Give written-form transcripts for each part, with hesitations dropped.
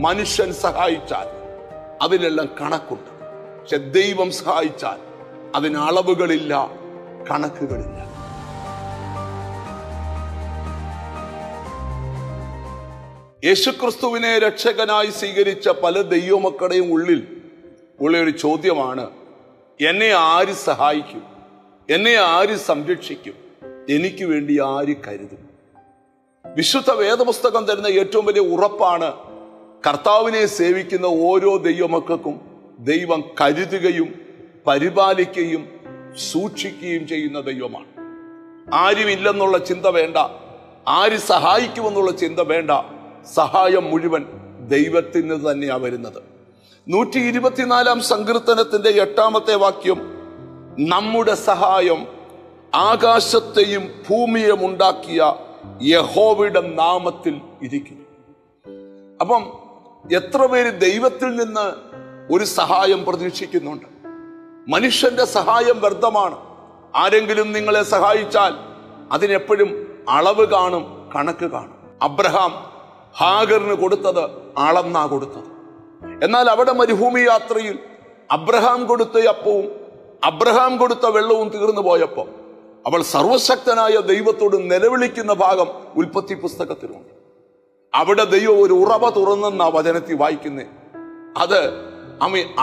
മനുഷ്യൻ സഹായിച്ചാൽ അതിനെല്ലാം കണക്കുണ്ട്. പക്ഷെ ദൈവം സഹായിച്ചാൽ അതിന് അളവുകളില്ല, കണക്കുകളില്ല. യേശുക്രിസ്തുവിനെ രക്ഷകനായി സ്വീകരിച്ച പല ദൈവമക്കളുടെയും ഉള്ളിൽ ഉള്ള ഒരു ചോദ്യമാണ്, എന്നെ ആര് സഹായിക്കും? എന്നെ ആര് സംരക്ഷിക്കും? എനിക്ക് വേണ്ടി ആര് കരുതും? വിശുദ്ധ വേദപുസ്തകം തരുന്ന ഏറ്റവും വലിയ ഉറപ്പാണ്, കർത്താവിനെ സേവിക്കുന്ന ഓരോ ദൈവമക്കൾക്കും ദൈവം കരുതുകയും പരിപാലിക്കുകയും സൂക്ഷിക്കുകയും ചെയ്യുന്ന ദൈവമാണ്. ആരുമില്ലെന്നുള്ള ചിന്ത വേണ്ട, ആര് സഹായിക്കുമെന്നുള്ള ചിന്ത വേണ്ട. സഹായം മുഴുവൻ ദൈവത്തിൽ നിന്ന് തന്നെയാണ് വരുന്നത്. 124 സങ്കീർത്തനത്തിന്റെ 8-ാമത്തെ വാക്യം, നമ്മുടെ സഹായം ആകാശത്തെയും ഭൂമിയെയും ഉണ്ടാക്കിയ യഹോവയുടെ നാമത്തിൽ ഇരിക്കുന്നു. അപ്പം എത്ര പേര് ദൈവത്തിൽ നിന്ന് ഒരു സഹായം പ്രതീക്ഷിക്കുന്നുണ്ട്? മനുഷ്യന്റെ സഹായം വ്യർത്ഥമാണ്. ആരെങ്കിലും നിങ്ങളെ സഹായിച്ചാൽ അതിനെപ്പോഴും അളവ് കാണും, കണക്ക് കാണും. അബ്രഹാം ഹാഗറിന് കൊടുത്തത് അളന്നാ കൊടുത്തത്. എന്നാൽ അവിടെ മരുഭൂമി യാത്രയിൽ അബ്രഹാം കൊടുത്ത അപ്പവും അബ്രഹാം കൊടുത്ത വെള്ളവും തീർന്നു പോയപ്പോൾ അവൾ സർവശക്തനായ ദൈവത്തോട് നിലവിളിക്കുന്ന ഭാഗം ഉൽപ്പത്തി പുസ്തകത്തിലുണ്ട്. അവിടെ ദൈവം ഒരു ഉറവ തുറന്നെന്ന വചനത്തിൽ വായിക്കുന്നേ. അത്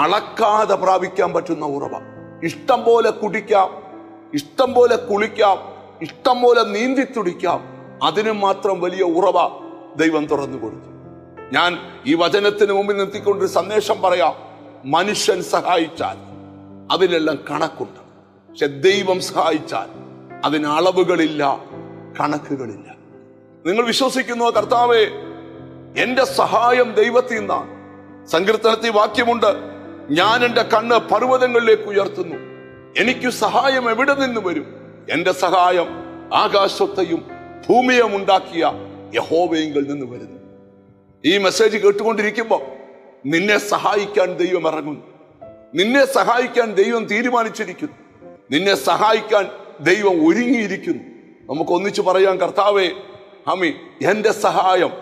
അളക്കാതെ പ്രാപിക്കാൻ പറ്റുന്ന ഉറവ. ഇഷ്ടം പോലെ കുടിക്കാം, ഇഷ്ടം പോലെ കുളിക്കാം, ഇഷ്ടം പോലെ നീന്തി തുടിക്കാം. അതിന് മാത്രം വലിയ ഉറവ ദൈവം തുറന്നു കൊടുത്തു. ഞാൻ ഈ വചനത്തിന് മുമ്പിൽ നിർത്തിക്കൊണ്ടൊരു സന്ദേശം പറയാം. മനുഷ്യൻ സഹായിച്ചാൽ അതിനെല്ലാം കണക്കുണ്ട്. പക്ഷെ ദൈവം സഹായിച്ചാൽ അതിന് അളവുകളില്ല, കണക്കുകളില്ല. നിങ്ങൾ വിശ്വസിക്കുന്നു, കർത്താവേ എന്റെ സഹായം ദൈവത്തിൽ നിന്നാണ്. സങ്കീർത്തനത്തിൽ വാക്യമുണ്ട്, ഞാൻ എന്റെ കണ്ണ് പർവ്വതങ്ങളിലേക്ക് ഉയർത്തുന്നു, എനിക്ക് സഹായം എവിടെ നിന്ന് വരും? എന്റെ സഹായം ആകാശത്തെയും ഭൂമിയെയും ഉണ്ടാക്കിയ യഹോവയിൽ നിന്ന് വരുന്നു. ഈ മെസ്സേജ് കേട്ടുകൊണ്ടിരിക്കുമ്പോൾ നിന്നെ സഹായിക്കാൻ ദൈവം ഇറങ്ങുന്നു. നിന്നെ സഹായിക്കാൻ ദൈവം തീരുമാനിച്ചിരിക്കുന്നു. നിന്നെ സഹായിക്കാൻ ദൈവം ഒരുങ്ങിയിരിക്കുന്നു. നമുക്ക് ഒന്നിച്ചു പറയാം, കർത്താവേ എന്റെ സഹായം.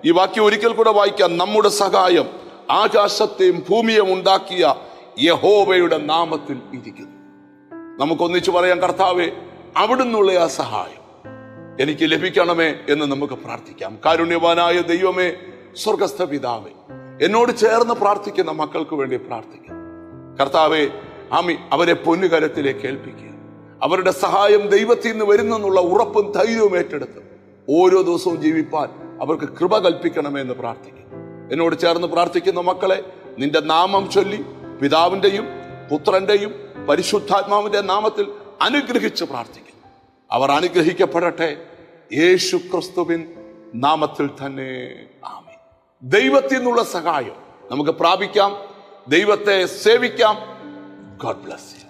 ഈ വാക്യം ഒരിക്കൽ കൂടെ വായിക്കാം, നമ്മുടെ സഹായം ആകാശത്തെയും ഭൂമിയെയും ഉണ്ടാക്കിയ യഹോവയുടെ നാമത്തിൽ ഇരിക്കുന്നു. നമുക്കൊന്നിച്ചു പറയാം, കർത്താവേ അവിടുന്നുള്ള ആ സഹായം എനിക്ക് ലഭിക്കണമേ എന്ന് നമുക്ക് പ്രാർത്ഥിക്കാം. കാരുണ്യവാനായ ദൈവമേ, സ്വർഗസ്ഥ പിതാവേ, എന്നോട് ചേർന്ന് പ്രാർത്ഥിക്കുന്ന മക്കൾക്ക് വേണ്ടി പ്രാർത്ഥിക്കാം. കർത്താവേ അവരെ പൊന്നുകരത്തിലേക്ക് ഏൽപ്പിക്കുക. അവരുടെ സഹായം ദൈവത്തിൽ നിന്ന് വരുന്നെന്നുള്ള ഉറപ്പും ധൈര്യവും ഏറ്റെടുത്ത് ഓരോ ദിവസവും ജീവിപ്പാൻ അവർക്ക് കൃപ കൽപ്പിക്കണമേ എന്ന് പ്രാർത്ഥിക്കും. എന്നോട് ചേർന്ന് പ്രാർത്ഥിക്കുന്ന മക്കളെ നിന്റെ നാമം ചൊല്ലി പിതാവിന്റെയും പുത്രന്റെയും പരിശുദ്ധാത്മാവിന്റെ നാമത്തിൽ അനുഗ്രഹിച്ച് പ്രാർത്ഥിക്കുന്നു. അവർ അനുഗ്രഹിക്കപ്പെടട്ടെ, യേശു ക്രിസ്തുവിൻ നാമത്തിൽ തന്നെ. ആമേൻ. ദൈവത്തിൽ നിന്നുള്ള സഹായം നമുക്ക് പ്രാപിക്കാം, ദൈവത്തെ സേവിക്കാം. God bless you.